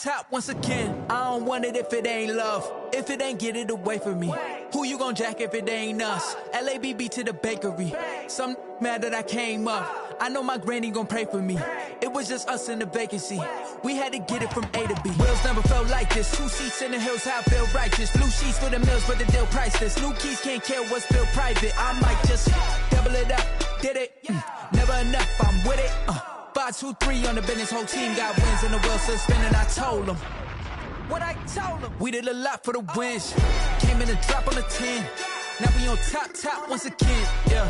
top once again. I don't want it if it ain't love. If it ain't, get it away from me. Who you gon' jack if it ain't us? LABB to the bakery. Some mad that I came up. I know my granny gon' pray for me. It was just us in the vacancy. We had to get it from A to B. Wheels never felt like this. 2 seats in the hills, how I feel righteous. Blue sheets for the mills, but the deal priceless. New keys can't care what's still private. I might just double it up. Did it? Never enough, I'm with it. 5, 2, 3 on the business. Whole team got wins and the wheels still spinning. I told them what I told them. We did a lot for the wins. Came in and drop on the 10. Now we on top once again. Yeah.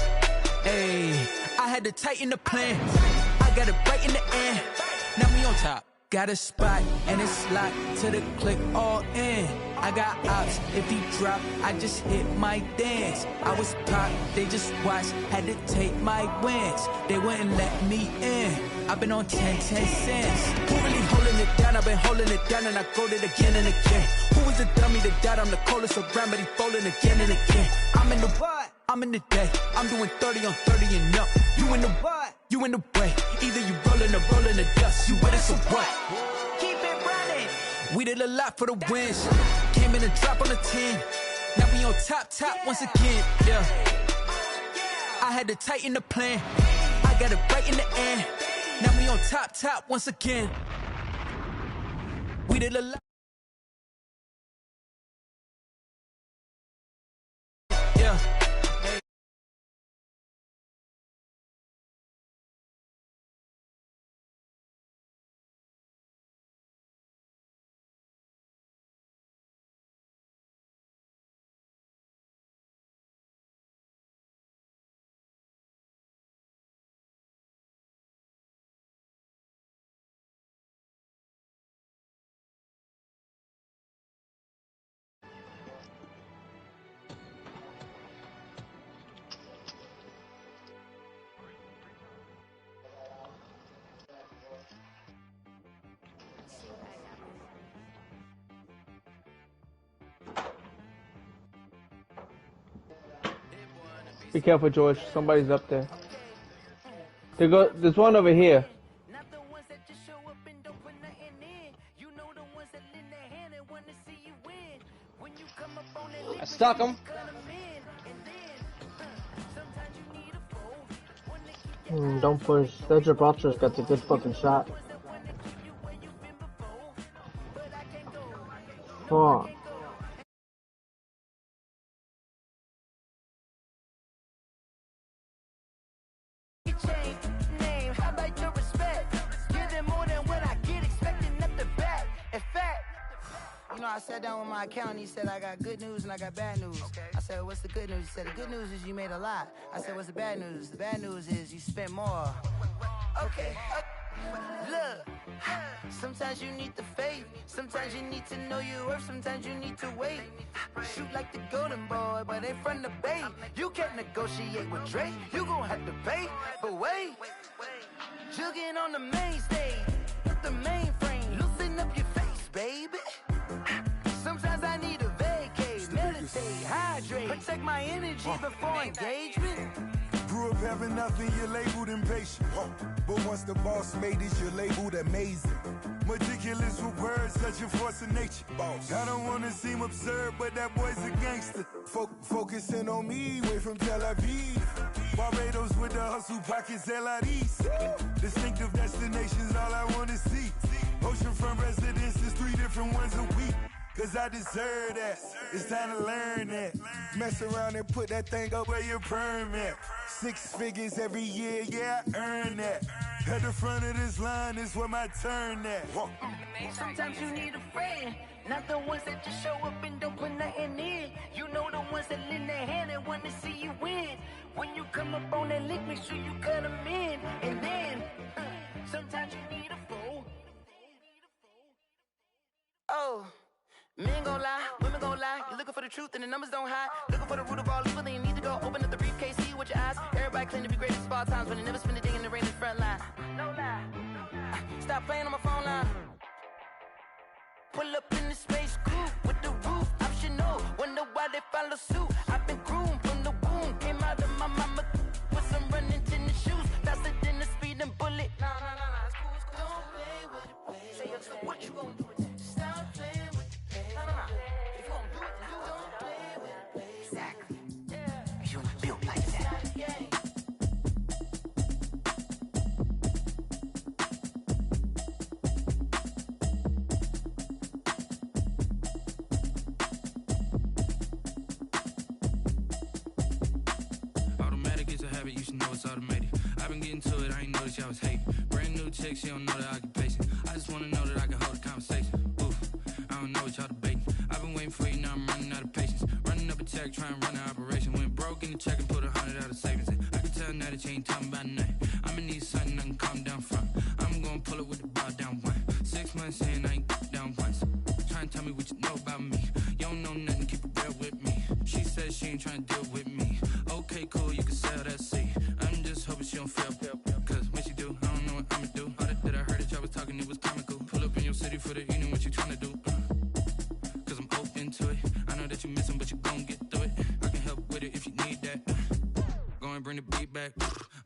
Hey, I had to tighten the plan. I got it right in the end. Now we on top. Got a spot and it's locked to the click all in. I got ops, if he drop, I just hit my dance. I was pop, they just watched, had to take my wins. They wouldn't let me in. I've been on 10 cents. Who really holding it down? I've been holding it down and I go it again and again. Who was the dummy that died? I'm the coldest around, but he folding again and again. I'm in the what? I'm in the day. I'm doing 30 on 30 and up. You in the what? You in the way. Either you rolling or rolling the dust. You with us or what? Keep it running. We did a lot for the wins. Came in and drop on the 10. Now we on top once again. Yeah. I had to tighten the plan. I got it right in the end. Now we on top once again. We did a lot. Yeah. Be careful, George. Somebody's up there. There's one over here. I stuck him. Don't push. That Gibraltar's got the good fucking shot. Fuck. You know, I sat down with my accountant, he said, I got good news and I got bad news. Okay. I said, what's the good news? He said, the good news is you made a lot. I said, what's the bad news? The bad news is you spent more. Okay. Look, sometimes you need the faith. Sometimes you need to know your worth. Sometimes you need to wait. Shoot like the golden boy, but ain't from the bay. You can't negotiate with Drake. You gon' have to pay. But wait, jugging on the main stage, the mainframe. Loosen up your face, baby. Sometimes I need a vacate, meditate, hydrate, protect my energy before engagement. Grew up having nothing, you're labeled impatient. But once the boss made it, you're labeled amazing. Meticulous with words, such a force of nature. Boss. I don't wanna seem absurd, but that boy's a gangster. Focusing on me, way from Tel Aviv. Barbados with the hustle pockets, LIDs. Distinctive destinations, all I wanna see. Oceanfront residences, 3 different ones a week. Cause I deserve that, it's time to learn that. Mess around and put that thing up where your permit. 6 figures every year, yeah, I earn that. At the front of this line is where my turn at. Sometimes you need a friend, not the ones that just show up and don't put nothing in. You know the ones that lend their hand and want to see you win. When you come up on that lick, make sure you cut them in. And then, sometimes you need a fool. Oh. Men gon' lie, women gon' lie. You're looking for the truth and the numbers don't hide. Looking for the root of all evil, then you need to go open up the briefcase, see with your eyes. Everybody claim to be great at all times, but they never spend a day in the rain in the front line. No lie. Stop playing on my phone line. Pull up in the space coupe with the roof optional. Wonder why they follow suit. I've been groomed from the womb. Came out of my mama with some running tennis shoes. Faster than the speeding bullet. Nah, it's cool. Don't play with it, play. Say what you gon' do it. it's automated. I've been getting to it, I ain't noticed y'all was hating. Brand new chick, she don't know the occupation. I just wanna know that I can hold a conversation. Oof, I don't know what y'all debating. I've been waiting for you, now I'm running out of patience. Running up a check, trying to run an operation. Went broke in the check and put 100 out of savings in. I can tell now that you ain't talking about nothing. I'ma need something I can calm down from. I'm gonna pull it with the bar down one. 6 months in, I ain't down once. Trying to tell me what you know about me. You don't know nothing, keep it real with me. She says she ain't trying to deal with me. Okay, cool, you can sell that seat. I'm just hoping she don't fail. Cause when she do, I don't know what I'ma do. All that I heard that y'all was talking, it was comical. Pull up in your city for the evening, what you trying to do? Cause I'm open to it. I know that you missing, but you gon' get through it. I can help with it if you need that. Go and bring the beat back.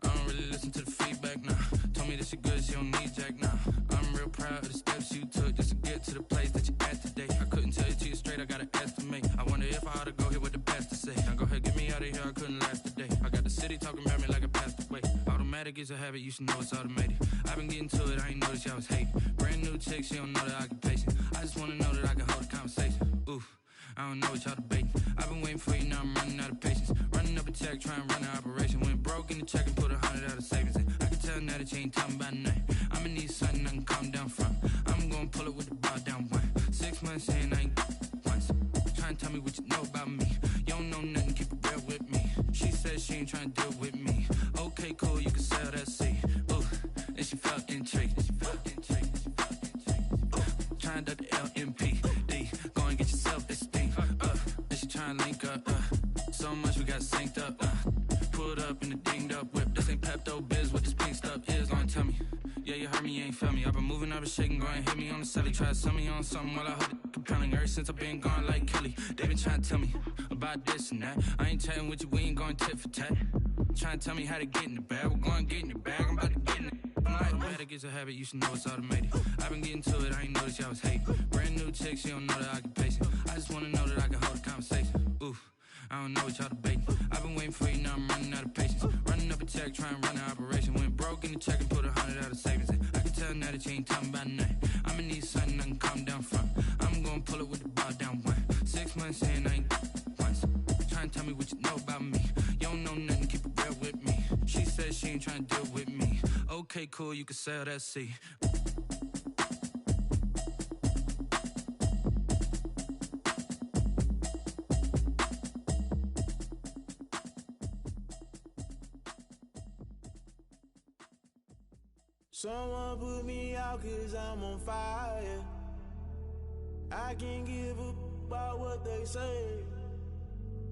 I don't really listen to the feedback, nah. Told me that she good, she don't need jack, nah. I'm real proud of the steps you took just to get to the place that you at today. I couldn't tell you to you straight, I gotta estimate. I wonder if I ought to go here with the best to say. Now go ahead, get me out of here, I couldn't last a day. I got the city talking about me like I passed away. Automatic is a habit, you should know it's automated. I've been getting to it, I ain't noticed y'all was hating. Brand new chick, she don't know the occupation. I just wanna know that I can hold a conversation. Oof, I don't know what y'all debating. I've been waiting for you, now I'm running out of patience. Running up a check, trying to run an operation. Went broke in the check and put 100 out of savings in. I can tell now that you ain't talking about nothing. I'ma need something I can calm down from. I'm gonna pull it with the bar down one. 6 months in, I ain't once. Trying to tell me what you know about me. You don't know nothing, keep it real with me. She says she ain't trying to deal with me. Okay, cool, you can sell that seat. Ooh, and she felt intrigued. Trying to duck the LMPD. Go and get your self-esteem up. And she trying to link up. So much we got synced up. Pulled up in the dinged up whip. This ain't Pepto-Biz, what this pink stuff is. Go and tell me. Yeah, you heard me, you ain't felt me. I've been moving, I've been shaking, go and hit me on the celly. Try to sell me on something while I hold it compelling. Ever since I've been gone like Kelly, they been trying to tell me about this and that. I ain't chatting with you, we ain't going tit for tat. Trying to tell me how to get in the bag. We're going to get in the bag, I'm about to get in it. Automatic is a habit, you should know it's automated. I've been getting to it, I ain't noticed y'all was hating. Brand new chick, she don't know the occupation. I just wanna know that I can hold a conversation. Oof, I don't know what y'all debating. I've been waiting for you, now I'm running out of patience. Running up a check, trying to run an operation. Went broke in the check and put 100 out of savings in. I can tell now that you ain't talking about nothing. I'ma need something I can calm down from. I'm gonna pull it with the bar down one. 6 months in, I ain't once. Trying to tell me what you know about me. You don't know nothing, keep it real with me. She says she ain't trying to deal with me. Okay, cool, you can sell that seat. Someone put me out cause I'm on fire. I can't give a about what they say.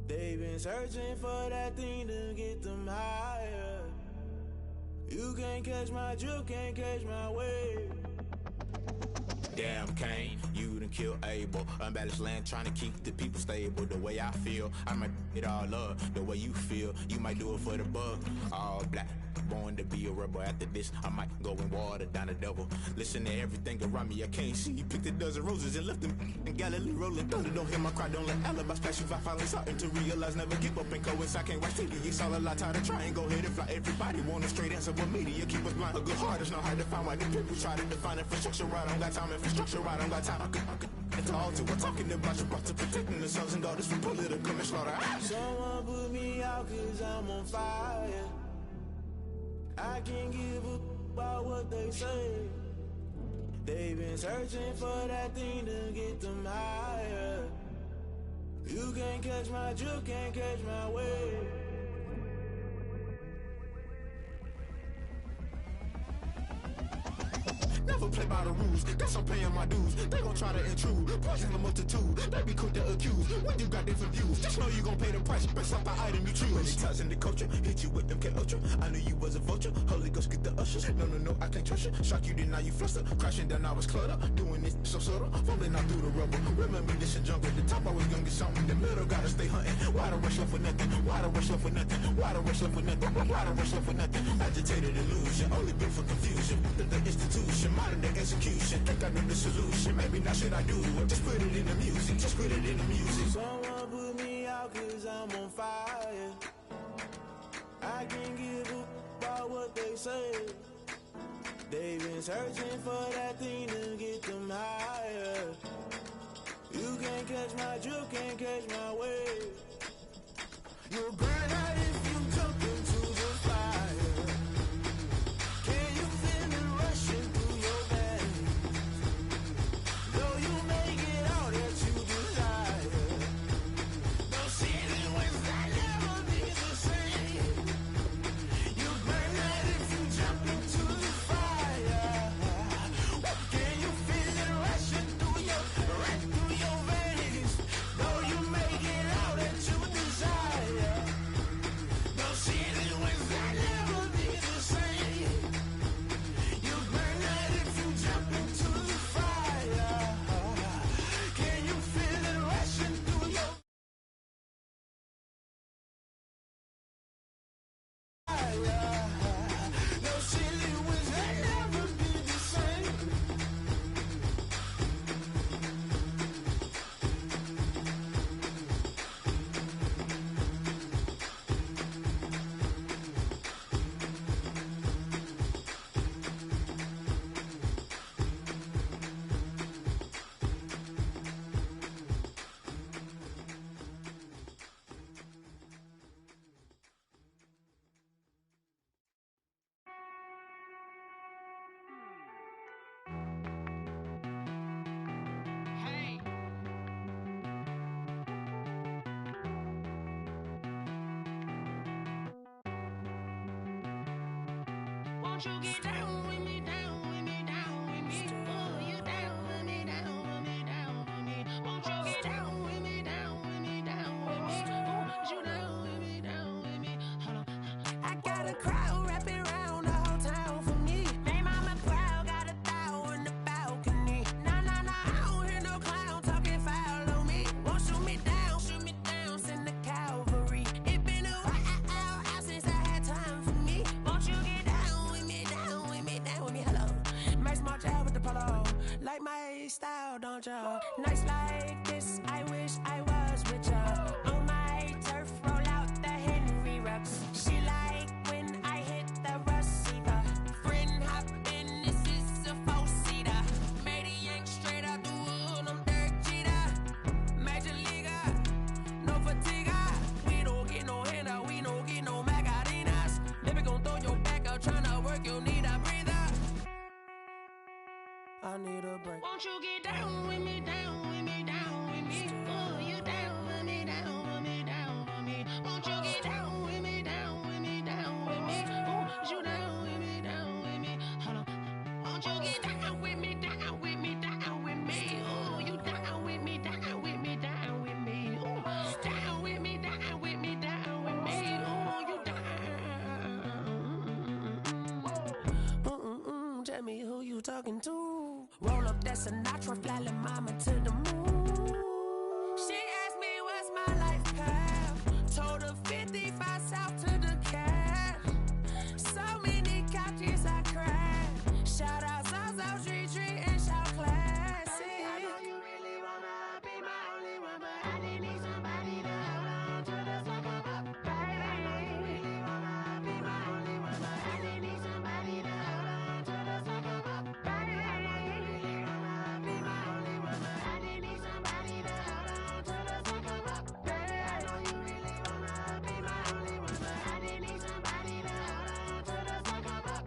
They've been searching for that thing to get them higher. You can't catch my drift, can't catch my wave. Damn Kane, you done killed Abel. Unbalanced land trying to keep the people stable. The way I feel, I might it all up. The way you feel, you might do it for the buck. All black, born to be a rebel. After this, I might go and water down the devil. Listen to everything around me, I can't see. Picked a dozen roses and left them in Galilee rolling thunder. Don't hear my cry, don't let alibis flash. If I finally starting to realize, never give up and coincide. Can't write TV, it's all a lot. Time to try and go ahead and fly. Everybody want a straight answer, but media keep us blind. A good heart is not hard to find. Why the people try to define infrastructure right? I don't got time. Infrastructure right, I don't got time. I could talk to. We're talking about your brother, protecting the sons and daughters from political and slaughter. Someone put me out cause I'm on fire. I can't give a about what they say. They've been searching for that thing to get them higher. You can't catch my drift, can't catch my wave. Never play by the rules, guess I'm paying my dues. They gon' try to intrude, poison the multitude. They be quick to accuse, when you got different views. Just know you gon' pay the price, based off the item you choose. When it ties in the culture, hit you with MK Ultra. I knew you was a vulture, Holy Ghost get the ushers. No, I can't trust you. Shock you, then now you fluster. Crashing down, I was cluttered. Doing this so subtle, falling out through the rubble. Remember this in jungle, the top I was gonna get something. The middle gotta stay hunting. Why the rush left for nothing? Why the rush left for nothing? Why the rush left for nothing? Why the rush left for nothing? Agitated illusion, only built for confusion. The institution, modern day execution. Think I know the solution. Maybe not should I do it? Just put it in the music. Just put it in the music. Someone put me out cause I'm on fire. I can't give a about what they say. They've been searching for that thing to get them higher. You can't catch my drift, can't catch my wave. You'll burn out if you jump into the fire. Won't you get down with me, down with me, down with me? Oh, you down with me, down with me, down with me. Won't you get down with me, down with me, down with me? Oh, you down with me, down with me? Hold on. I got a crowd wrapping around the whole town for me. They mama proud, got a thou in the balcony. Nah, nah, nah, I don't hear no clown talking foul on me. Won't shoot me down, send the cavalry. It been a while since I had time for me. Won't you get down with me, down with me, down with me? Hello, Max March out with the polo. Like my style, don't ya? Nights like this, I wish I was with ya. On my turf, roll out the Henry Rux. She like when I hit the receiver. Friend hop in, this is a four-seater. Made a yank straight out the wood, I'm Derek Jeter. Major leaguer, no fatigue. We don't get no handout, we don't get no Macarinas. Never gon' throw your back out, tryna work, you need a breather. I need a break. Won't you get down with me, down with me, down with me? Oh, you down with me, down with me, down with me? Won't you get down with me, down with me, down with me? Oh, you down with me, down with me? Hold on. Won't you get down with me, down with me, down with me? Oh, you down with me, down with me, down with me? Oh, down with me, down with me, down with me? Oh, you down. Tell me who you talking to. Roll up that Sinatra, fly la mama to the moon. She asked me what's my life path. Told her 55 south to the cab. So many couches I cried. Shout out South Street Tree and shout classic. I know you really wanna be my only one, but I didn't need somebody to hold on to the sucker up, baby. I know you really wanna be my only one, but I didn't need somebody to hold on to the sucker up, baby. I know you really wanna be my only one, but I didn't need somebody to hold on to the sucker up, baby. I know you really wanna be my only one, but I didn't need somebody to hold on to the sucker up.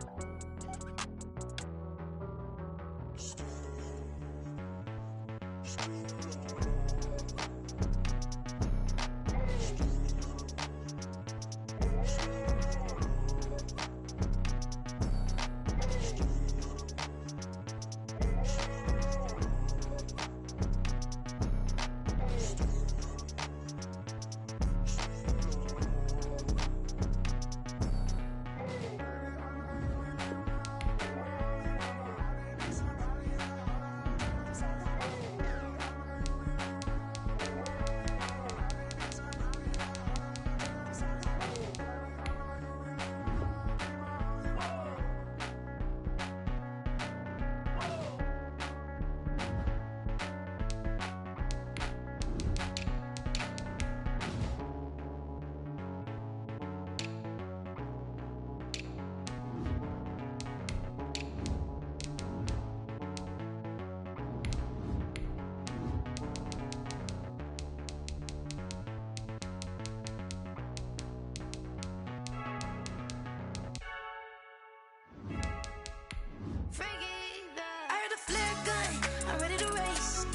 I heard the flare gun, I'm ready to race.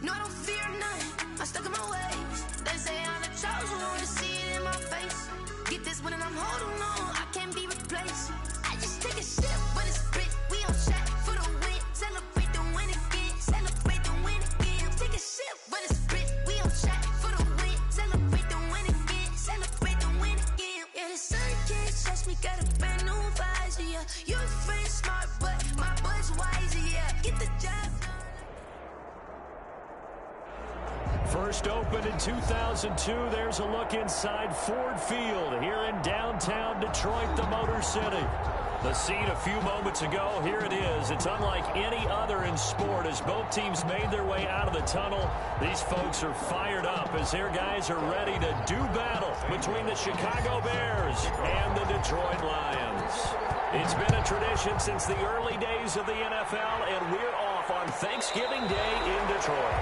No, I don't fear none, I'm stuck in my ways. They say I'm the chosen one, see it in my face. Get this one and I'm holding on, I can't be replaced. I just take a sip, but it's spit, we on track for the win. Celebrate the win again, celebrate the win again. Take a sip, but it's spit, we on track for the win. Celebrate the win again, celebrate the win again. Yeah, the sun can't touch me, got a brand new visor, yeah. Your friend's smart, but my bud's wiser, yeah. Get the job done. First opened in 2002, there's a look inside Ford Field here in downtown Detroit, the Motor City. The scene a few moments ago, here it is. It's unlike any other in sport as both teams made their way out of the tunnel. These folks are fired up as their guys are ready to do battle between the Chicago Bears and the Detroit Lions. It's been a tradition since the early days of the NFL, and we're off on Thanksgiving Day in Detroit.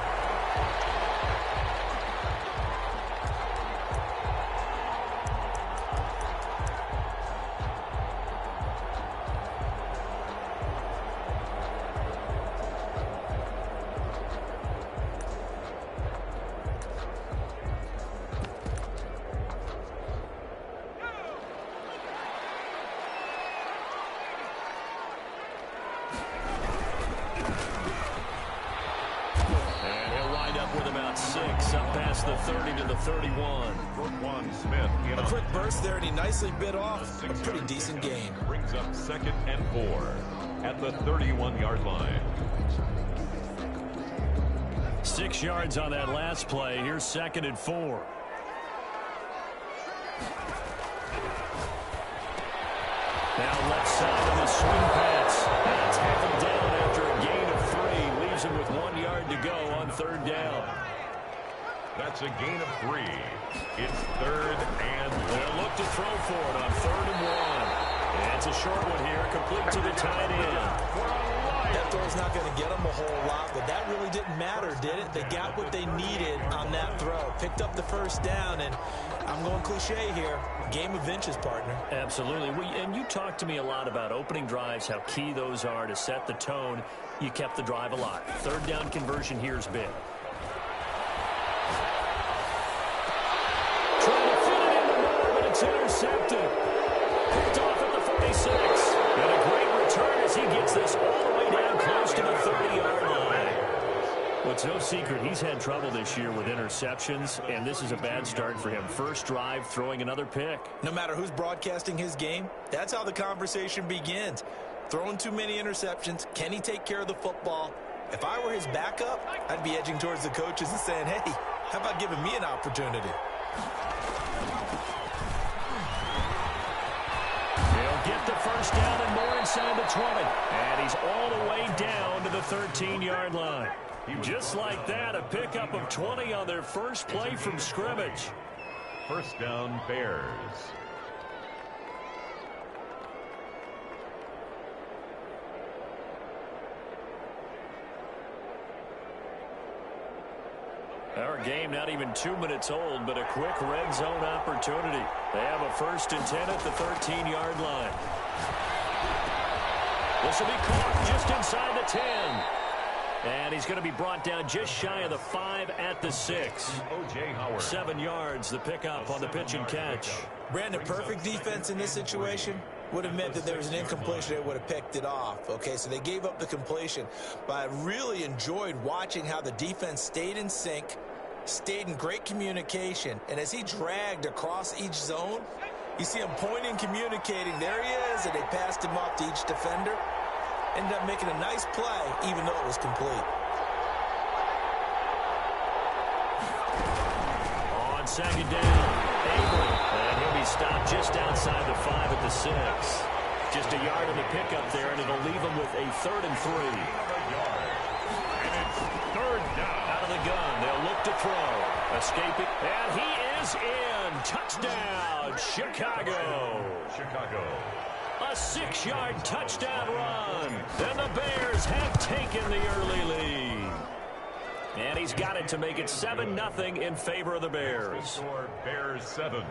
up with about 6, up past the 30 to the 31. Smith. A quick burst there, and he nicely bit off a pretty decent gain. Brings up 2nd and 4 at the 31-yard line. 6 yards on that last play. Here's 2nd and 4. Now left side on the swing pass. That's tackled down after a gain of 3. Leaves him with 1 yard to go on 3rd down. That's a gain of 3. It's 3rd and 1. They'll look to throw for it on 3rd and 1. And it's a short one here, complete to the tight end. That throw's not going to get them a whole lot, but that really didn't matter, did it? They got what they needed on that throw. Picked up the 1st down, and I'm going cliche here. Game of inches, partner. Absolutely. And you talked to me a lot about opening drives, how key those are to set the tone. You kept the drive alive. 3rd down conversion here is big. Trying to fit it in the middle, but it's intercepted. Picked off at the 46. And a great return as he gets this all the way down close to the 30-yard line. Well, it's no secret he's had trouble this year with interceptions, and this is a bad start for him. First drive, throwing another pick. No matter who's broadcasting his game, that's how the conversation begins. Throwing too many interceptions. Can he take care of the football? If I were his backup, I'd be edging towards the coaches and saying, hey, how about giving me an opportunity? Get the first down and more inside the 20. And he's all the way down to the 13-yard line. Just like that, a pickup of 20 on their first play from scrimmage. 1st down, Bears. Our game not even 2 minutes old, but a quick red zone opportunity. They have a 1st and 10 at the 13-yard line. This will be caught just inside the 10. And he's going to be brought down just shy of the 5 at the 6. O.J. Howard. 7 yards, the pickup on the pitch and catch. Brandon, perfect defense in this situation would have meant that there was an incompletion. They would have picked it off. Okay, so they gave up the completion. But I really enjoyed watching how the defense stayed in sync, stayed in great communication. And as he dragged across each zone, you see him pointing, communicating. There he is, and they passed him off to each defender. Ended up making a nice play, even though it was complete. On 2nd down, Abel. And he'll be stopped just outside the 5 at the 6. Just a yard on the pickup there, and it'll leave him with a 3rd and 3. And it's 3rd down. Out of the gun, they'll look to throw. Escaping, and he is in. Touchdown, Chicago. A 6-yard touchdown run. And the Bears have taken the early lead. And he's got it to make it 7-0 in favor of the Bears. Bears 7,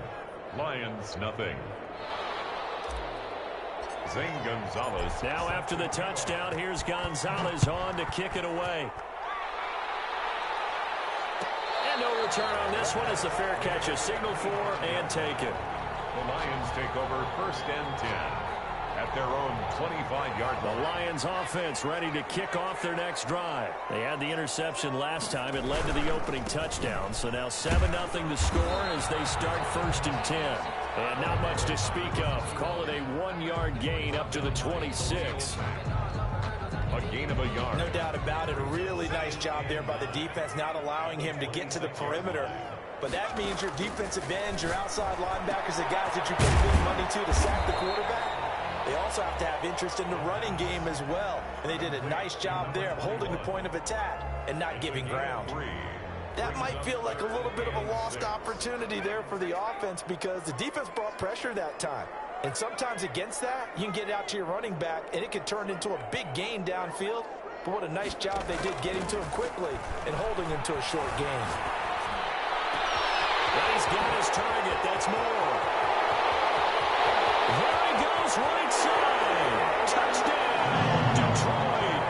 Lions nothing. Zane Gonzalez. Now after the touchdown, here's Gonzalez on to kick it away. And no return on this one as the fair catch is signaled for and taken. The Lions take over 1st and 10. At their own 25-yard line. The Lions offense ready to kick off their next drive. They had the interception last time. It led to the opening touchdown. So now 7-0 to score as they start 1st and 10. And not much to speak of. Call it a 1-yard gain up to the 26. A gain of a yard. No doubt about it. A really nice job there by the defense, not allowing him to get to the perimeter. But that means your defensive ends, your outside linebackers, the guys that you pay big money to sack the quarterback. They also have to have interest in the running game as well. And they did a nice job there of holding the point of attack and not giving ground. That might feel like a little bit of a lost opportunity there for the offense because the defense brought pressure that time. And sometimes against that, you can get out to your running back, and it could turn into a big gain downfield. But what a nice job they did getting to him quickly and holding him to a short gain. Well, he's got his target. That's more. There he goes, right side. Touchdown, Detroit.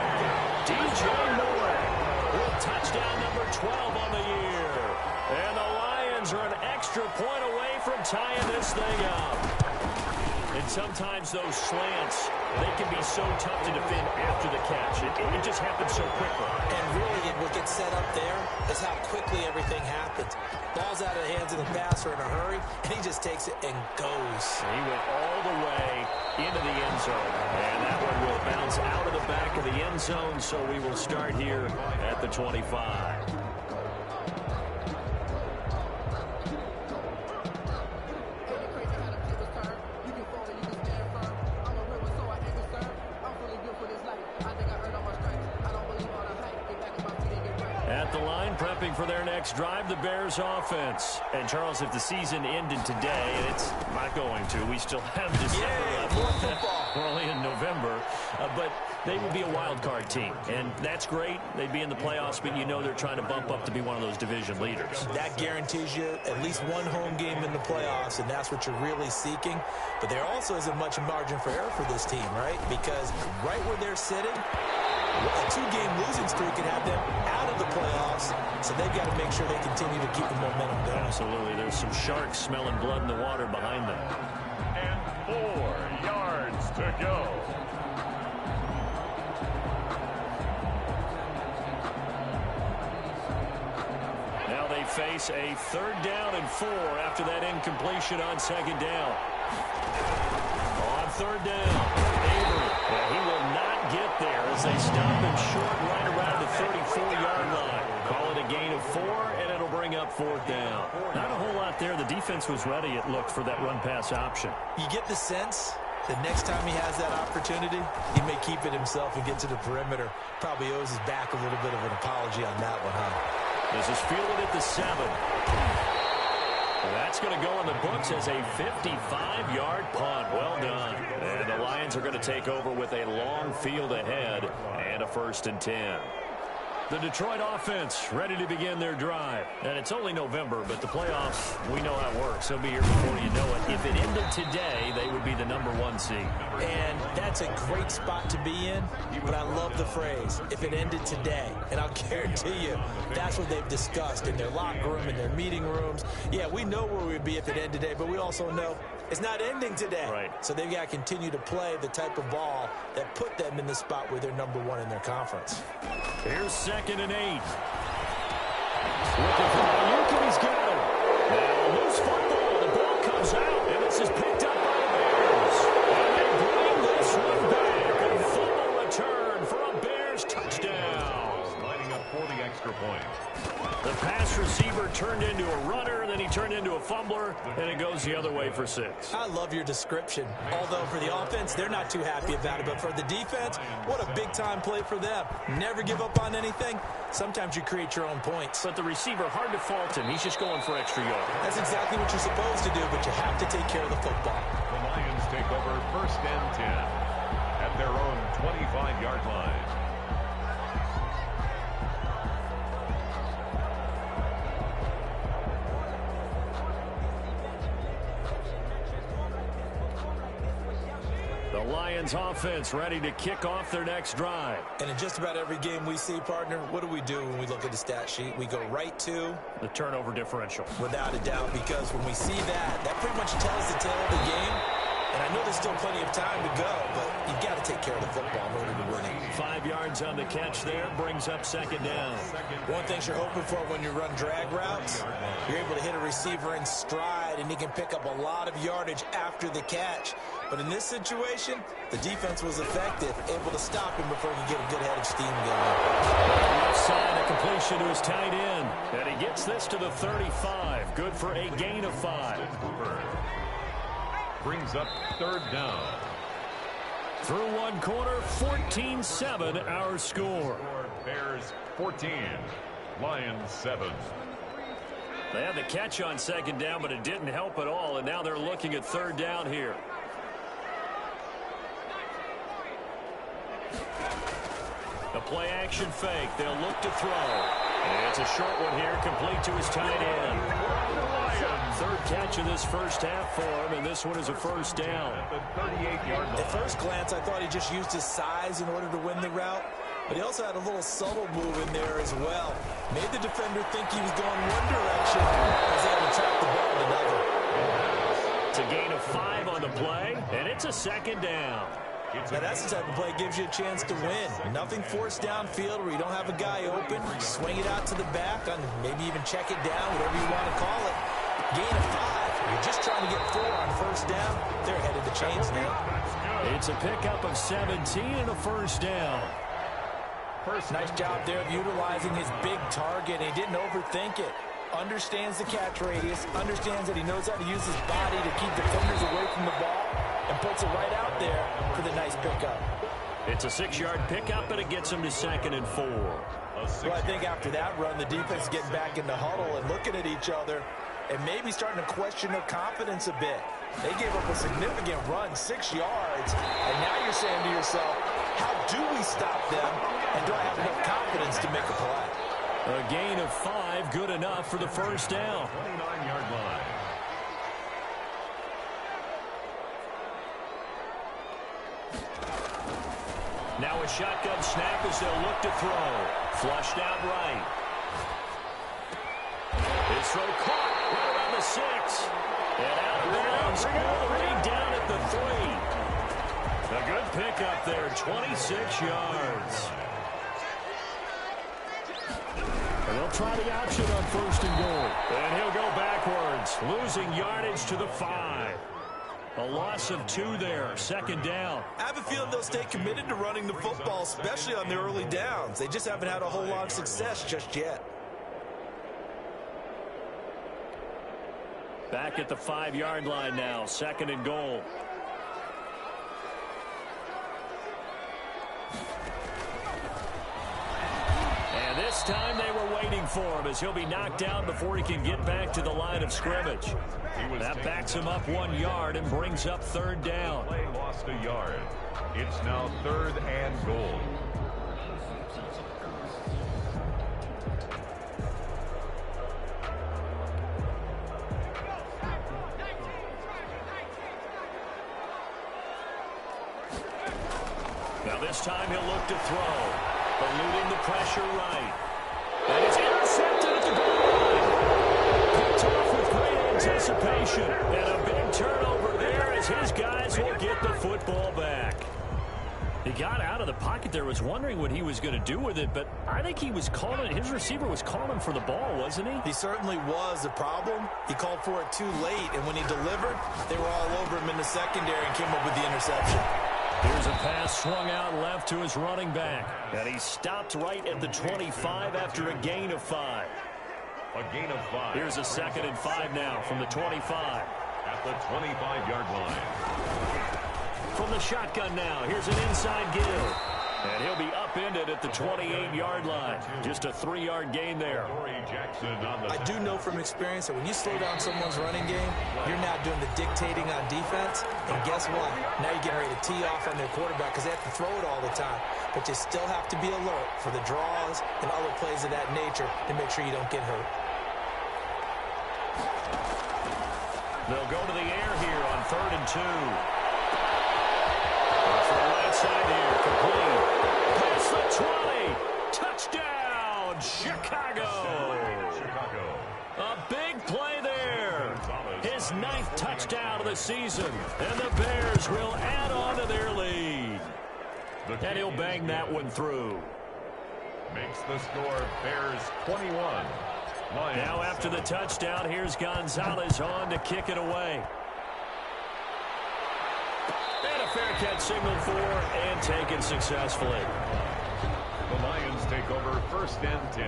DJ Moore with touchdown number 12 on the year. And the Lions are an extra point away from tying this thing up. And sometimes those slants, they can be so tough to defend after the catch. It just happens so quickly. And really, what gets set up there is how thing happens. Ball's out of the hands of the passer in a hurry, and he just takes it and goes. He went all the way into the end zone. And that one will bounce out of the back of the end zone, so we will start here at the 25. At the line, prepping for their next drive, the Bears offense. And, Charles, if the season ended today, and it's not going to, we still have December left. We're only in November. But they would be a wild card team. And that's great. They'd be in the playoffs, but you know they're trying to bump up to be one of those division leaders. That guarantees you at least one home game in the playoffs, and that's what you're really seeking. But there also isn't much margin for error for this team, right? Because right where they're sitting, a two-game losing streak can have them out of the playoffs, so they've got to make sure they continue to keep the momentum going. Absolutely. There's some sharks smelling blood in the water behind them. And 4 yards to go. Now they face a 3rd down and 4 after that incompletion on 2nd down. On 3rd down, Avery. He will not get there as they stop him short right around the 34-yard line. Call it a gain of 4, and it'll bring up 4th down. Not a whole lot there. The defense was ready, it looked, for that run-pass option. You get the sense that next time he has that opportunity, he may keep it himself and get to the perimeter. Probably owes his back a little bit of an apology on that one, huh? This is fielded at the 7. That's going to go in the books as a 55-yard punt. Well done. And the Lions are going to take over with a long field ahead and a 1st and 10. The Detroit offense ready to begin their drive. And it's only November, but the playoffs, we know how it works. They'll be here before you know it. If it ended today, they would be the #1 seed. And that's a great spot to be in, but I love the phrase, if it ended today. And I'll guarantee you, that's what they've discussed in their locker room, in their meeting rooms. Yeah, we know where we'd be if it ended today, but we also know it's not ending today. Right. So they've got to continue to play the type of ball that put them in the spot where they're #1 in their conference. Here's 2nd and 8. Looking for Ayuk, and he's got him. Now, loose football. The ball comes out, and this is picked up by the Bears. And they bring this one back. A fumble return for a Bears touchdown. Lining up for the extra point. The pass receiver turned into a runner, then he turned into a fumbler, and it goes the other way for 6. I love your description. Although for the offense, they're not too happy about it. But for the defense, what a big-time play for them. Never give up on anything. Sometimes you create your own points. But the receiver, hard to fault him. He's just going for extra yards. That's exactly what you're supposed to do, but you have to take care of the football. The Lions take over 1st and 10 at their own 25-yard line. The Lions offense ready to kick off their next drive. And in just about every game we see, partner, what do we do when we look at the stat sheet? We go right to the turnover differential. Without a doubt, because when we see that, that pretty much tells the tale of the game. And I know there's still plenty of time to go, but you've got to take care of the football in order to win it. 5 yards on the catch there, brings up 2nd down. One thing you're hoping for when you run drag routes, you're able to hit a receiver in stride, and he can pick up a lot of yardage after the catch. But in this situation, the defense was effective, able to stop him before he could get a good head of steam going. Left side, a completion to his tight end. And he gets this to the 35. Good for a gain of 5. Brings up 3rd down. Through one quarter, 14-7 our score. Bears 14, Lions 7. They had the catch on 2nd down, but it didn't help at all, and now they're looking at 3rd down here. The play action fake. They'll look to throw. And it's a short one here, complete to his tight end. 3rd catch of this first half for him, and this one is a 1st down. At first glance, I thought he just used his size in order to win the route, but he also had a little subtle move in there as well. Made the defender think he was going one direction as they had to track the ball in another. It's a gain of 5 on the play, and it's a 2nd down. Now that's the type of play that gives you a chance to win. Nothing forced downfield where you don't have a guy open. Swing it out to the back, and maybe even check it down, whatever you want to call it. Gain of 5. You're just trying to get 4 on first down. They're ahead of the chains now. It's a pickup of 17 and a first down. Nice job there of utilizing his big target. He didn't overthink it. Understands the catch radius. Understands that he knows how to use his body to keep defenders away from the ball. And puts it right out there for the nice pickup. It's a 6-yard pickup, and it gets him to 2nd and 4. Well, I think after that run, the defense is getting back in the huddle and looking at each other and maybe starting to question their confidence a bit. They gave up a significant run, 6 yards, and now you're saying to yourself, how do we stop them, and do I have enough confidence to make a play? A gain of 5, good enough for the first down. 29-yard line. Now a shotgun snap as they'll look to throw. Flushed out right. His throw caught right around the 6. And out of bounds all the way down at the 3. A good pickup there, 26 yards. And they'll try the option on 1st and goal. And he'll go backwards, losing yardage to the 5. A loss of 2 there, 2nd down. I have a feeling they'll stay committed to running the football, especially on the early downs. They just haven't had a whole lot of success just yet. Back at the 5-yard line now, 2nd and goal. And this time they were waiting for him as he'll be knocked down before he can get back to the line of scrimmage. That backs him up 1 yard and brings up 3rd down. Play lost a yard. It's now 3rd and goal. Now this time he'll look to throw. Eluding the pressure right. And it's intercepted at the goal line. Picked off with great anticipation. And a big turnover there as his guys will get the football back. He got out of the pocket there, was wondering what he was going to do with it, but I think he was calling, his receiver was calling for the ball, wasn't he? He certainly was. The problem, he called for it too late, and when he delivered, they were all over him in the secondary and came up with the interception. Here's a pass swung out left to his running back. And he stopped right at the 25 after a gain of 5. A gain of 5. Here's a 2nd and 5 now from the 25. At the 25-yard line. From the shotgun now, here's an inside give. And he'll be upended at the 28-yard line. Just a 3-yard gain there. I do know from experience that when you slow down someone's running game, you're now doing the dictating on defense. And guess what? Now you're getting ready to tee off on their quarterback because they have to throw it all the time. But you still have to be alert for the draws and other plays of that nature to make sure you don't get hurt. They'll go to the air here on 3rd and 2. From the right side here, complete. Past the 20. Touchdown, Chicago. A big play there. His 9th touchdown of the season. And the Bears will add on to their lead. And he'll bang that one through. Makes the score Bears 21. Lions. Now after the touchdown, here's Gonzalez on to kick it away. And a fair catch signaled for and taken successfully. The Lions take over 1st and 10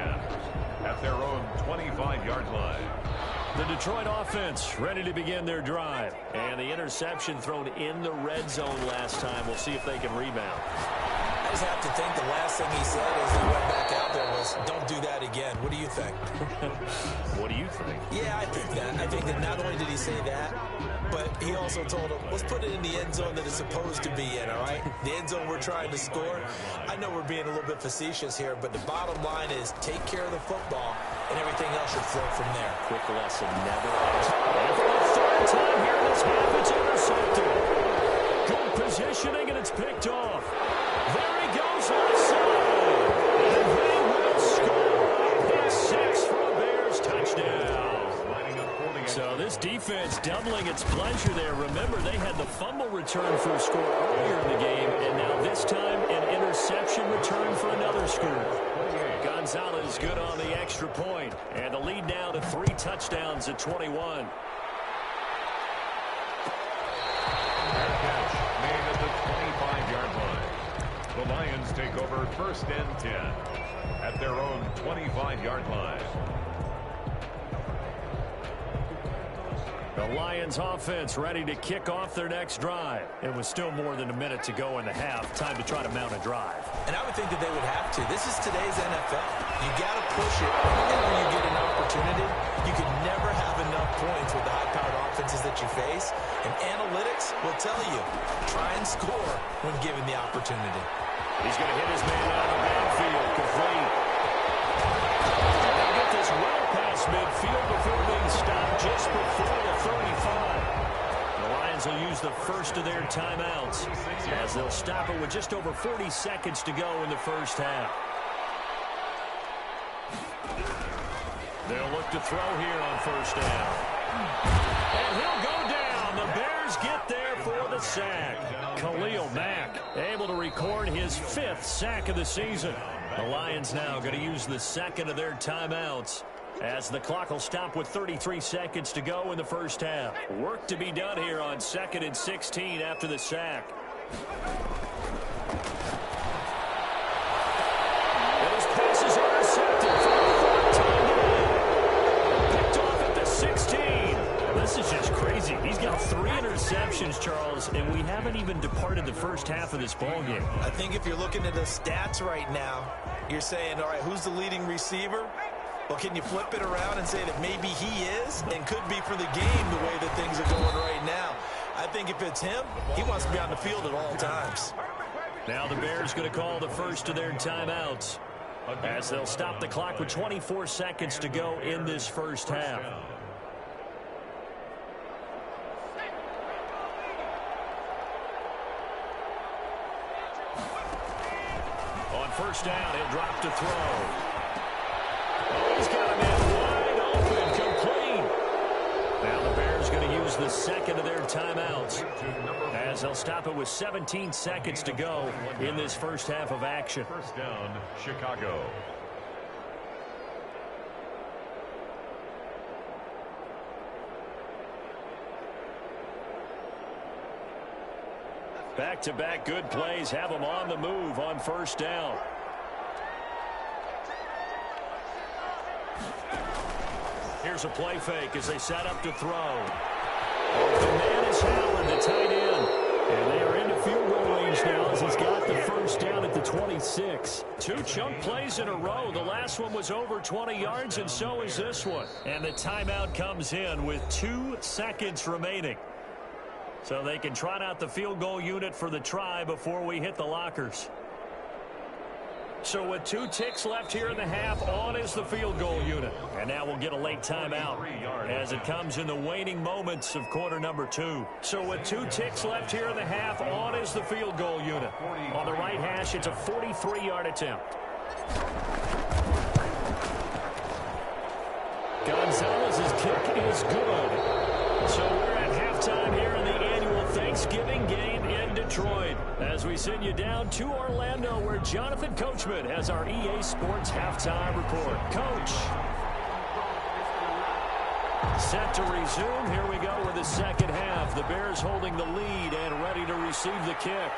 at their own 25-yard line. The Detroit offense ready to begin their drive. And the interception thrown in the red zone last time. We'll see if they can rebound. I just have to think the last thing he said as he went back out there was, don't do that again. What do you think? What do you think? Yeah, I think that. I think that not only did he say that, but he also told him, let's put it in the end zone that it's supposed to be in, all right? The end zone we're trying to score. I know we're being a little bit facetious here, but the bottom line is take care of the football, and everything else should flow from there. Quick lesson, never ask. And for the 3rd time here in this half, it's intercepted. Good positioning, and it's picked off. There he goes outside. And they will score. Pick 6 for a Bears touchdown. So this defense doubling its pleasure there. Remember, they had the fumble return for a score earlier in the game, and now this time an interception return for another score. Gonzalez good on the extra point, and the lead now to 3 touchdowns at 21. Catch made at the 25-yard line. The Lions take over 1st and 10 at their own 25-yard line. The Lions offense ready to kick off their next drive. It was still more than a minute to go in the half. Time to try to mount a drive. And I would think that they would have to. This is today's NFL. You got to push it whenever you get an opportunity. You can never have enough points with the high-powered offenses that you face. And analytics will tell you, try and score when given the opportunity. He's going to hit his man out of the backfield. Complete. They'll get this well past midfield before being stopped just before the 35. The Lions will use the first of their timeouts as they'll stop it with just over 40 seconds to go in the first half. They'll look to throw here on 1st down. And he'll go down. The Bears get there for the sack. Khalil Mack able to record his 5th sack of the season. The Lions now going to use the second of their timeouts as the clock will stop with 33 seconds to go in the first half. Work to be done here on 2nd and 16 after the sack. And his passes are intercepted for the 4th time today. Picked off at the 16. This is just crazy. He's got 3 interceptions, Charles, and we haven't even departed the first half of this ballgame. I think if you're looking at the stats right now, you're saying, all right, who's the leading receiver? Well, can you flip it around and say that maybe he is and could be for the game the way that things are going right now? I think if it's him, he wants to be on the field at all times. Now the Bears going to call the first of their timeouts as they'll stop the clock with 24 seconds to go in this first half. On 1st down, he'll drop to throw. Oh, he's got him in wide open, complete. Now the Bears going to use the second of their timeouts as they'll stop it with 17 seconds to go in this first half of action. 1st down, Chicago. Back-to-back good plays have them on the move on 1st down. Here's a play fake as they set up to throw. The man is Howard, the tight end. And they are into field goal range now as he's got the 1st down at the 26. 2 chunk plays in a row. The last one was over 20 yards, and so is this one. And the timeout comes in with 2 seconds remaining. So they can trot out the field goal unit for the try before we hit the lockers. So with 2 ticks left here in the half, on is the field goal unit. And now we'll get a late timeout as it comes in the waning moments of quarter number 2. So with 2 ticks left here in the half, on is the field goal unit. On the right hash, it's a 43-yard attempt. Gonzalez's kick is good. So we're at halftime here in the annual Thanksgiving game in Detroit as we send you down to Orlando where Jonathan Coachman has our EA Sports halftime report. Coach. Set to resume. Here we go with the second half. The Bears holding the lead and ready to receive the kick.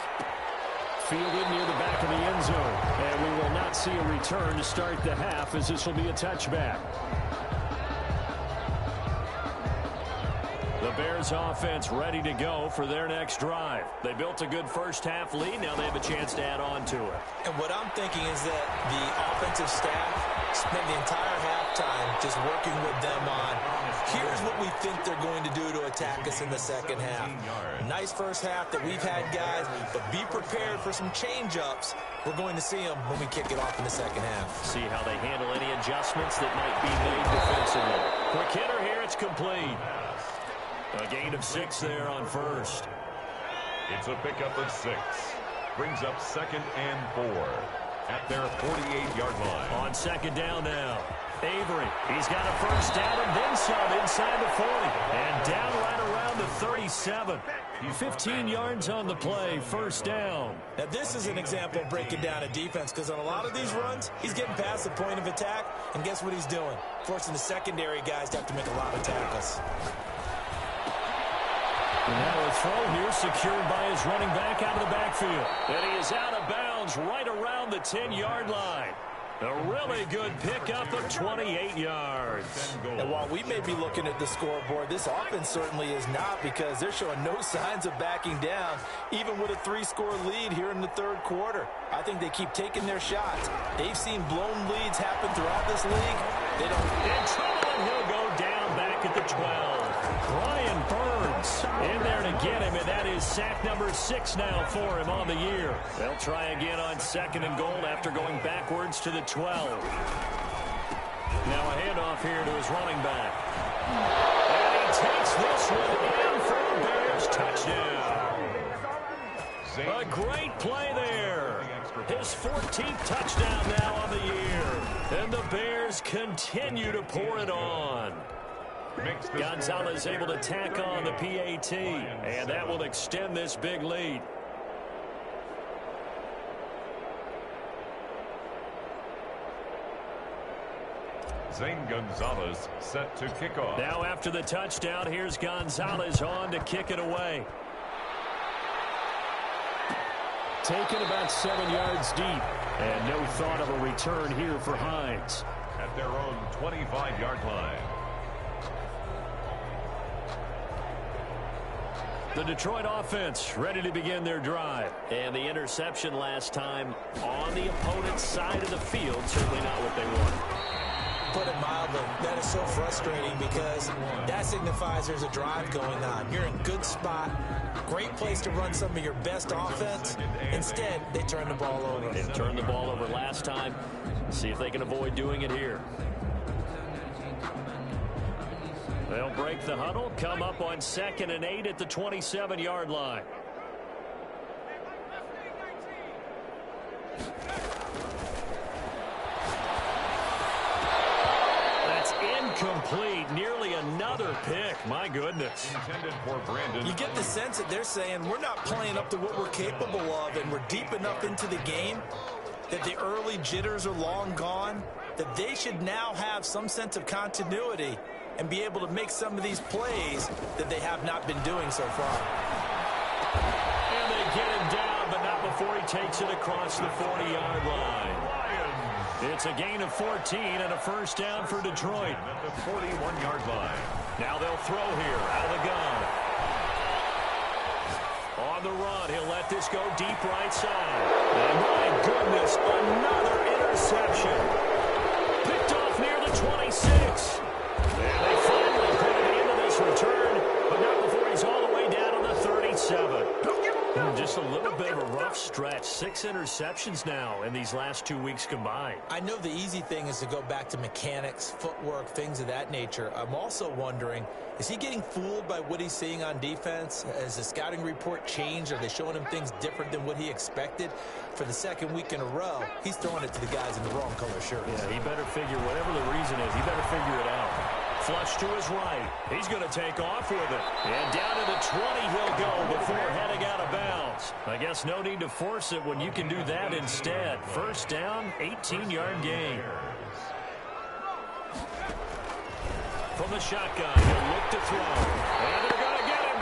Fielded near the back of the end zone. And we will not see a return to start the half as this will be a touchback. The Bears offense ready to go for their next drive. They built a good first half lead. Now they have a chance to add on to it. And what I'm thinking is that the offensive staff spent the entire halftime just working with them on, here's what we think they're going to do to attack us in the second half. Nice first half that we've had, guys, but be prepared for some change-ups. We're going to see them when we kick it off in the second half. See how they handle any adjustments that might be made defensively. Quick hitter here, it's complete. A gain of 6 there on first. It's a pickup of 6. Brings up 2nd and 4. at their 48-yard line. On second down now. Avery, he's got a first down and then some inside the 40. And down right around the 37. 15 yards on the play, first down. Now this is an example of breaking down a defense, because on a lot of these runs, he's getting past the point of attack, and guess what he's doing? Forcing the secondary guys to have to make a lot of tackles. And now a throw here secured by his running back out of the backfield. And he is out of bounds right around the 10-yard line. A really good pickup of 28 yards. And while we may be looking at the scoreboard, this offense certainly is not, because they're showing no signs of backing down, even with a 3-score lead here in the third quarter. I think they keep taking their shots. They've seen blown leads happen throughout this league. They don't. In trouble, and he'll go down back at the 12. Brian Burns in there to get him, and that is sack number 6 now for him on the year. They'll try again on second and goal after going backwards to the 12. Now a handoff here to his running back. And he takes this one in for a Bears touchdown. A great play there. His 14th touchdown now on the year. And the Bears continue to pour it on. Gonzalez able to tack on the PAT, and that will extend this big lead. Zane Gonzalez set to kick off. Now after the touchdown, here's Gonzalez on to kick it away. Taken about 7 yards deep, and no thought of a return here for Hines. At their own 25-yard line. The Detroit offense ready to begin their drive. And the interception last time on the opponent's side of the field, certainly not what they want. Put it mildly, that is so frustrating, because that signifies there's a drive going on. You're in a good spot, great place to run some of your best offense. Instead, they turn the ball over. They turned the ball over last time. See if they can avoid doing it here. They'll break the huddle, come up on 2nd and 8 at the 27-yard line. That's incomplete. Nearly another pick. My goodness. Intended for Brandon. You get the sense that they're saying we're not playing up to what we're capable of, and we're deep enough into the game that the early jitters are long gone, that they should now have some sense of continuity and be able to make some of these plays that they have not been doing so far. And they get him down, but not before he takes it across the 40-yard line. It's a gain of 14 and a first down for Detroit. At the 41-yard line. Now they'll throw here out of the gun. On the run, he'll let this go deep right side. And my goodness, another interception. Picked off near the 26. And they finally put it into this return, but not before he's all the way down on the 37. Just a little bit of a rough stretch. 6 interceptions now in these last 2 weeks combined. I know the easy thing is to go back to mechanics, footwork, things of that nature. I'm also wondering, is he getting fooled by what he's seeing on defense? Has the scouting report changed? Are they showing him things different than what he expected? For the second week in a row, he's throwing it to the guys in the wrong color shirts. Yeah, he better figure, whatever the reason is, he better figure it out. Flush to his right. He's going to take off with it. And down to the 20 he'll go before heading out of bounds. I guess no need to force it when you can do that instead. First down, 18-yard gain. From the shotgun, he'll look to throw. And they're going to get him.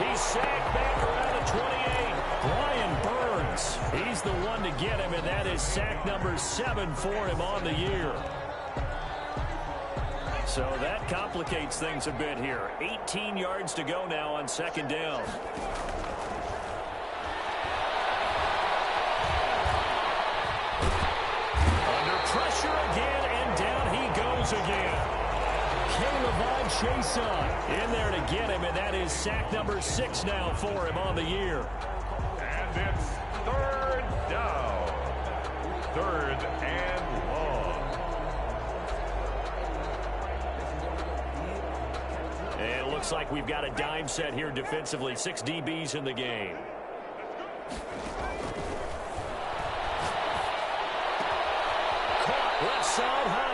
He's sacked back around the 28. Brian Burns, he's the one to get him, and that is sack number 7 for him on the year. So that complicates things a bit here. 18 yards to go now on second down. Under pressure again, and down he goes again. Caleb Chason in there to get him, and that is sack number 6 now for him on the year. And it's third down. Third and long. And it looks like we've got a dime set here defensively. 6 DBs in the game.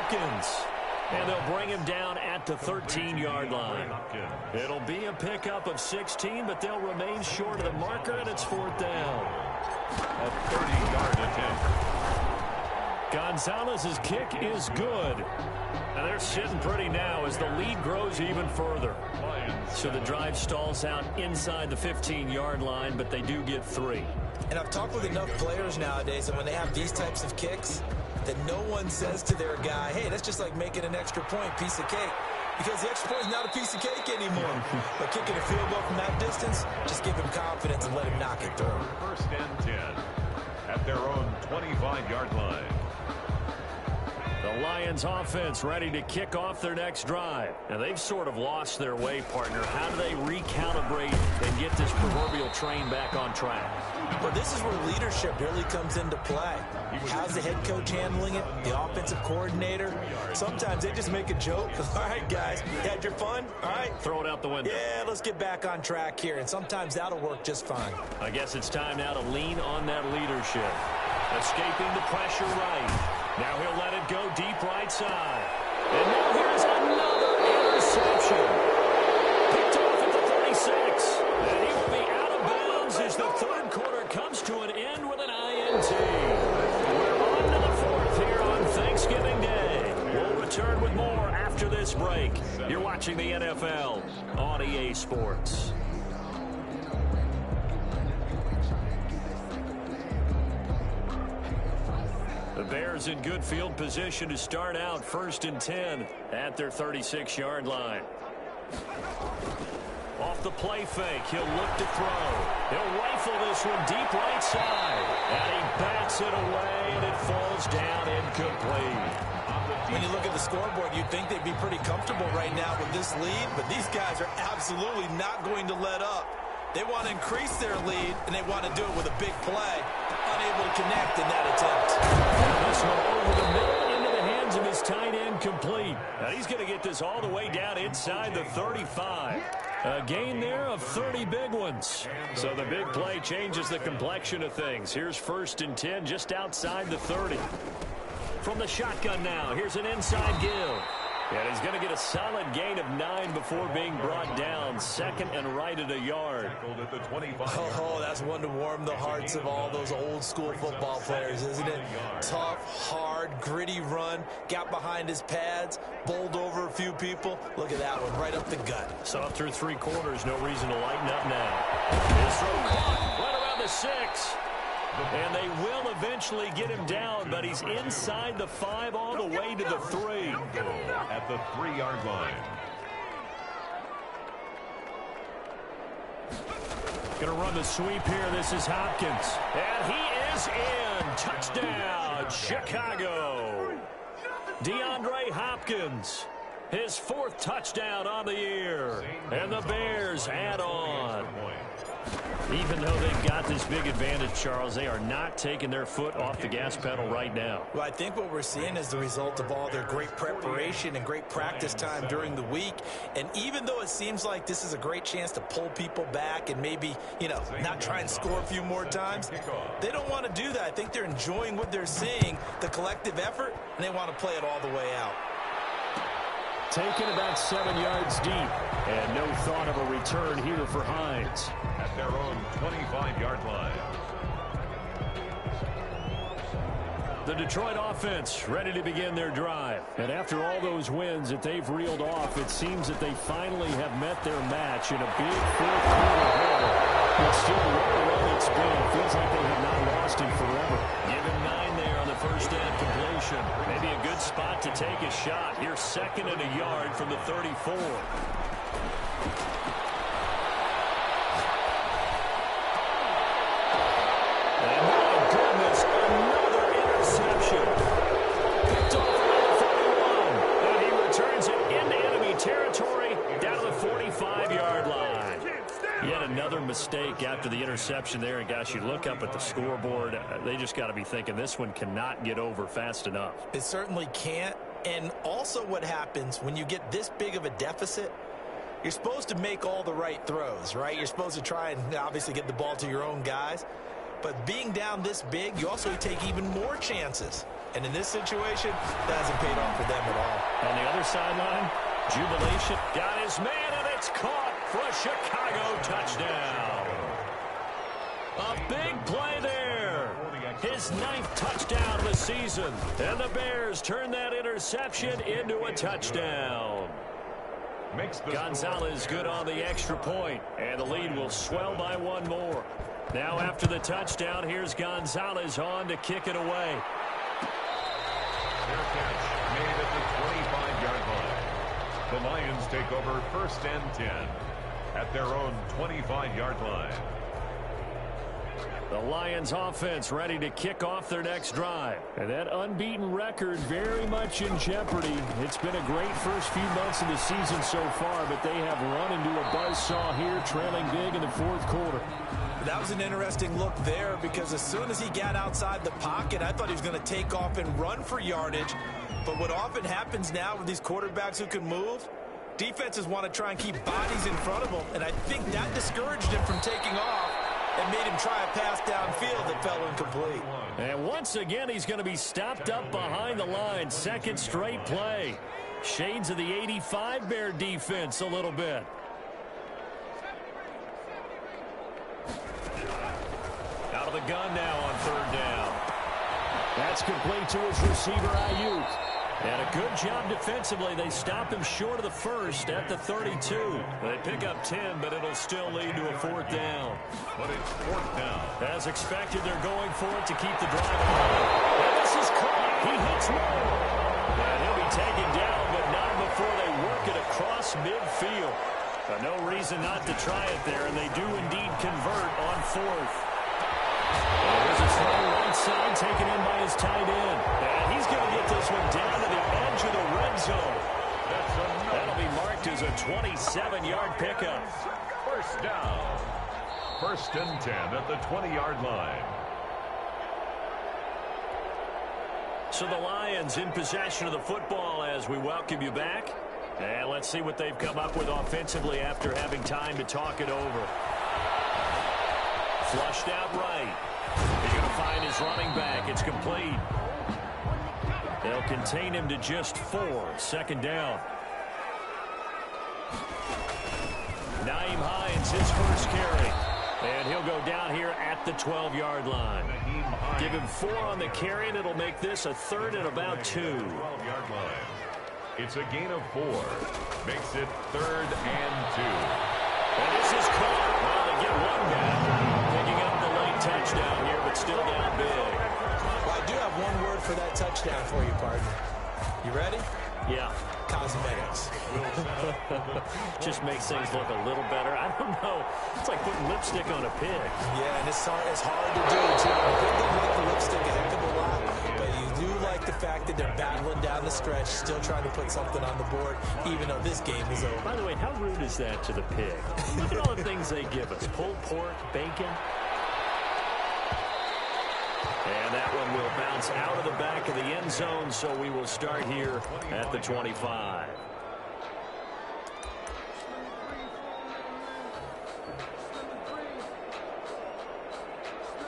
Hopkins. And they'll bring him down at the 13-yard line. It'll be a pickup of 16, but they'll remain short of the marker, and it's 4th down. A 30-yard attempt. Gonzalez's kick is good. And they're sitting pretty now as the lead grows even further. So the drive stalls out inside the 15-yard line, but they do get 3. And I've talked with enough players nowadays, and when they have these types of kicks, that no one says to their guy, hey, that's just like making an extra point, piece of cake. Because the extra point is not a piece of cake anymore. But kicking a field goal from that distance, just give him confidence and let him knock it through. 1st and 10 at their own 25-yard line. The Lions offense ready to kick off their next drive. Now, they've sort of lost their way, partner. How do they recalibrate and get this proverbial train back on track? Well, this is where leadership really comes into play. How's the head coach handling it? The offensive coordinator? Sometimes they just make a joke. All right, guys, you had your fun? All right. Throw it out the window. Yeah, let's get back on track here. And sometimes that'll work just fine. I guess it's time now to lean on that leadership. Escaping the pressure right. Now he'll let it go deep right side. And now here's another interception. Picked off at the 36. And he will be out of bounds as the 3rd quarter comes to an end with an INT. We're on to the 4th here on Thanksgiving Day. We'll return with more after this break. You're watching the NFL on EA Sports. The Bears in good field position to start out 1st and 10 at their 36-yard line. Off the play fake, he'll look to throw. He'll rifle this one deep right side. And he bats it away, and it falls down incomplete. When you look at the scoreboard, you'd think they'd be pretty comfortable right now with this lead, but these guys are absolutely not going to let up. They want to increase their lead, and they want to do it with a big play. Unable to connect in that attempt. This one over the middle into the hands of his tight end complete. Now he's going to get this all the way down inside the 35. A gain there of 30 big ones. So the big play changes the complexion of things. Here's 1st and 10 just outside the 30. From the shotgun now, here's an inside give. And he's going to get a solid gain of 9 before being brought down. 2nd and right at a yard. Oh, that's one to warm the hearts of all those old school football players, isn't it? Tough, hard, gritty run. Got behind his pads, bowled over a few people. Look at that one, right up the gut. Saw through 3 quarters, no reason to lighten up now. His throw caught right around the 6. And they will eventually get him down, but he's inside the 5 all the way to the 3. At the 3-yard line. Going to run the sweep here. This is Hopkins. And he is in. Touchdown, Chicago. DeAndre Hopkins. His 4th touchdown on the year. And the Bears add on. Even though they've got this big advantage, Charles, they are not taking their foot off the gas pedal right now. Well, I think what we're seeing is the result of all their great preparation and great practice time during the week. And even though it seems like this is a great chance to pull people back and maybe, not try and score a few more times, they don't want to do that. I think they're enjoying what they're seeing, the collective effort, and they want to play it all the way out. Taken about 7 yards deep, and no thought of a return here for Hines. At their own 25-yard line. The Detroit offense ready to begin their drive. And after all those wins that they've reeled off, it seems that they finally have met their match in a big 4th quarter haul. But still, what a run it's been. It feels like they have not lost in forever. Given 9 there on the 1st down completion. Maybe a good spot to take a shot. Here's 2nd and a yard from the 34. And my goodness, another interception. Picked off around the 41. And he returns it into enemy territory down to the 45-yard line. Yet another mistake after the interception there. And, gosh, you look up at the scoreboard, they just got to be thinking this one cannot get over fast enough. It certainly can't. And also what happens when you get this big of a deficit, you're supposed to make all the right throws, right? You're supposed to try and obviously get the ball to your own guys. But being down this big, you also take even more chances. And in this situation, that hasn't paid off for them at all. On the other sideline, jubilation. Got his man, and it's caught for a Chicago touchdown. A big play there. His 9th touchdown of the season. And the Bears turn that interception into a touchdown. Gonzalez good on the extra point, and the lead will swell by one more. Now after the touchdown, here's Gonzalez on to kick it away. Their catch made at the 25-yard line. The Lions take over 1st and 10 at their own 25-yard line. The Lions offense ready to kick off their next drive. And that unbeaten record very much in jeopardy. It's been a great first few months of the season so far, but they have run into a buzzsaw here, trailing big in the 4th quarter. That was an interesting look there because as soon as he got outside the pocket, I thought he was going to take off and run for yardage. But what often happens now with these quarterbacks who can move, defenses want to try and keep bodies in front of them, and I think that discouraged him from taking off and made him try a pass downfield that fell incomplete. And once again, he's going to be stopped up behind the line. 2nd straight play. Shades of the 85 Bear defense a little bit. Out of the gun now on 3rd down. That's complete to his receiver, Ayuk. And a good job defensively. They stop him short of the 1st at the 32. They pick up 10, but it'll still lead to a 4th down. But it's 4th down. As expected, they're going for it to keep the drive alive. And this is caught. He hits Moore. And he'll be taken down, but not before they work it across midfield. No reason not to try it there, and they do indeed convert on 4th. There's a throw right side taken in by his tight end. And he's going to get this one down to the edge of the red zone. That'll be marked as a 27-yard pickup. 1st down. 1st and 10 at the 20-yard line. So the Lions in possession of the football as we welcome you back. And let's see what they've come up with offensively after having time to talk it over. Flushed out right. He's going to find his running back. It's complete. They'll contain him to just 4. 2nd down. Nyheim Hines, his first carry. And he'll go down here at the 12-yard line. Give him 4 on the carry, and it'll make this a 3rd and about 2. 12-yard line. It's a gain of 4. Makes it 3rd and 2. And this is caught. Well, they get one back. Picking up the late touchdown here, but still down big. Well, I do have one word for that touchdown for you, partner. You ready? Yeah. Cosmetics. Just makes things look a little better. I don't know. It's like putting lipstick on a pig. Yeah, and it's hard to do, too. People like the lipstick a heck of a lot, but you do like the fact that they're battling down the stretch, still trying to put something on the board, even though this game is over. By the way, how rude is that to the pig? Look at all the things they give us. Pulled pork, bacon. And that one will bounce out of the back of the end zone, so we will start here at the 25.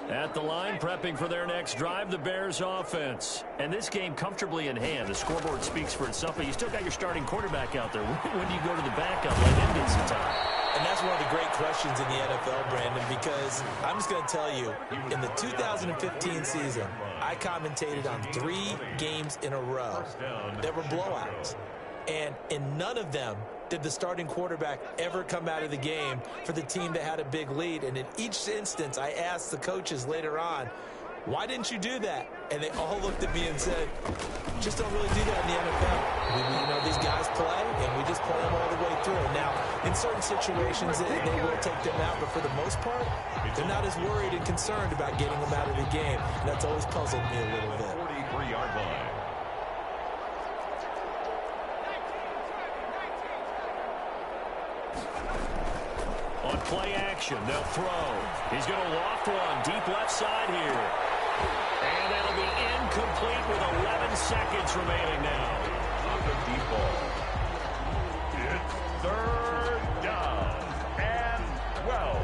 At the line, prepping for their next drive, the Bears offense. And this game comfortably in hand. The scoreboard speaks for itself, but you still got your starting quarterback out there. When do you go to the backup? Let him get some time. And that's one of the great questions in the NFL, Brandon, because I'm just going to tell you, in the 2015 season, I commentated on 3 games in a row that were blowouts. And in none of them did the starting quarterback ever come out of the game for the team that had a big lead. And in each instance, I asked the coaches later on, why didn't you do that? And they all looked at me and said, just don't really do that in the NFL. These guys play, and we just play them all the way through. Now, in certain situations, they will take them out, but for the most part, they're not as worried and concerned about getting them out of the game. And that's always puzzled me a little bit. 43-yard line. On play action, they'll throw. He's going to loft one deep left side here. And that'll be incomplete with 11 seconds remaining now. On the deep ball. It's 3rd down and 12.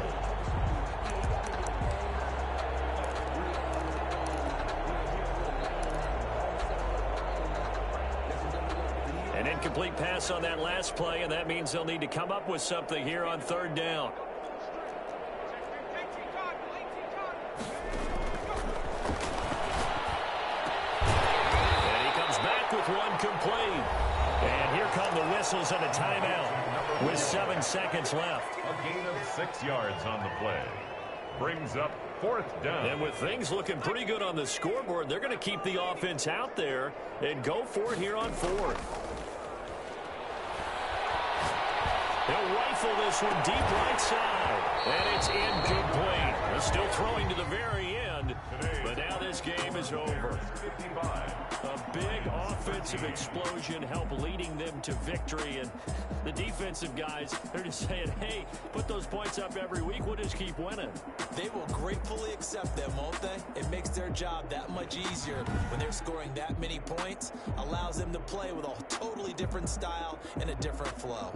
Incomplete pass on that last play, and that means they'll need to come up with something here on third down. And he comes back with one complete. And here come the whistles and a timeout with 7 seconds left. A gain of 6 yards on the play. Brings up 4th down. And with things looking pretty good on the scoreboard, they're going to keep the offense out there and go for it here on 4th. He'll rifle this one deep right side. And it's incomplete. They're still throwing to the very end. But now this game is over. 55. A big offensive explosion helped leading them to victory. And the defensive guys, they're just saying, hey, put those points up every week. We'll just keep winning. They will gratefully accept them, won't they? It makes their job that much easier when they're scoring that many points. Allows them to play with a totally different style and a different flow.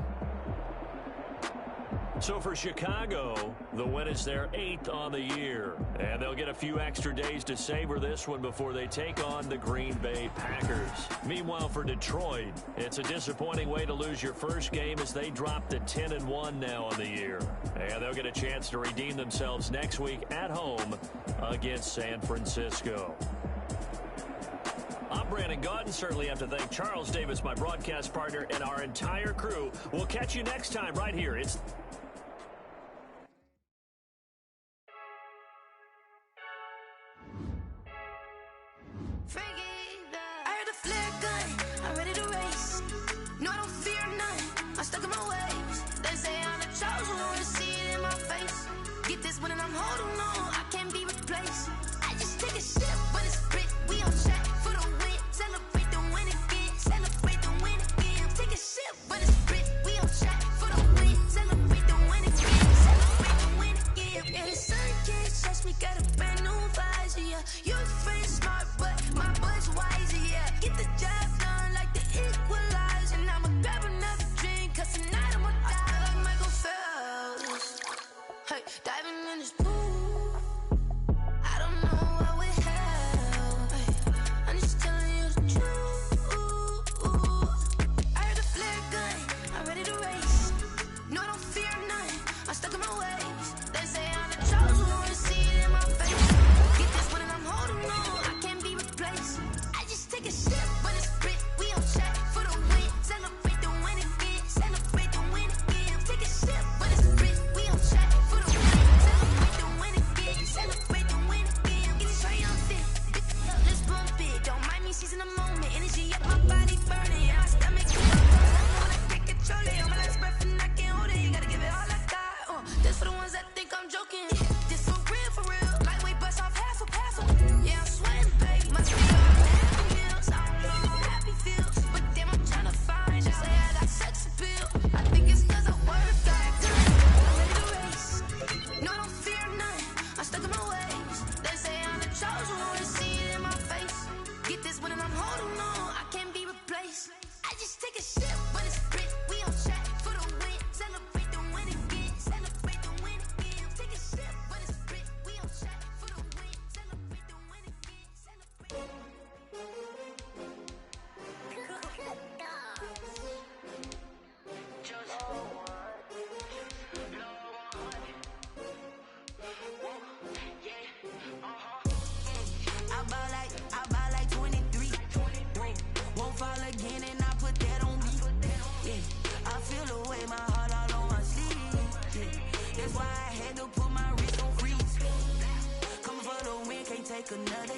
So for Chicago, the win is their 8th on the year. And they'll get a few extra days to savor this one before they take on the Green Bay Packers. Meanwhile, for Detroit, it's a disappointing way to lose your first game as they drop to 10-1 now on the year. And they'll get a chance to redeem themselves next week at home against San Francisco. I'm Brandon Gaudin. Certainly have to thank Charles Davis, my broadcast partner, and our entire crew. We'll catch you next time right here. It's I heard the flare gun, I'm ready to race. No, I don't fear none, I'm stuck in my ways. They say I'm the chosen one, see it in my face. Get this one and I'm holding on, I can't be replaced. I just take a sip, but it's split, we on track for the win. Celebrate the win again, celebrate the win again. Take a sip, but it's split, we on track for the win. Celebrate the win again, celebrate the win again. Yeah, the sun can't touch me, got a brand new visor, yeah. Your friend's smart, but my bud's wiser, yeah. Get the job done like the equalizer. And I'ma grab another drink, cause tonight I'ma die like Michael Phelps. Hey, diving in this pool, I don't know what would help. Hey, I'm just telling you the truth. I heard the flare gun, I'm ready to race. No, I don't fear none, I'm stuck in my ways. They say I'm the chosen one, see it in my face. Get this one and I'm holding on, I can't be replaced. I just take a sip, but it's split, we on track for the win. Celebrate the win again, celebrate the win again. Take a sip, but it's split, we on track for the win. Celebrate the win again, celebrate the win again. Get it triumphant, let's bump it. Don't mind me seizing the moment, energy up my body burning. Yeah, my stomach keep up, I wanna take control it. On my last breath and I can't hold it. You gotta give it all I got. This for the ones that think I'm joking. This for real, lightweight bust off half a passel. Yeah, I'm sweating, babe, must be all happy meals. I don't know how happy feels, but damn, I'm tryna find just say I got sex appeal. I think it's cause I work that good. I'm ready to race, no, I don't fear none, I'm stuck in my ways. They say I'm the chosen one, see it in my face. Get this one and I'm holding on, I can't be replaced. I just take a sip, but it's split, we on track for the win. Celebrate the win again, celebrate the win again. Take a sip, but it's split, we on track for the win. Celebrate the win again, celebrate. I buy like 23. Won't fall again and I put that on me. Yeah, I feel the way, my heart all on my sleeve. Yeah, that's why I had to put my wrist on freeze. Coming for the win, can't take another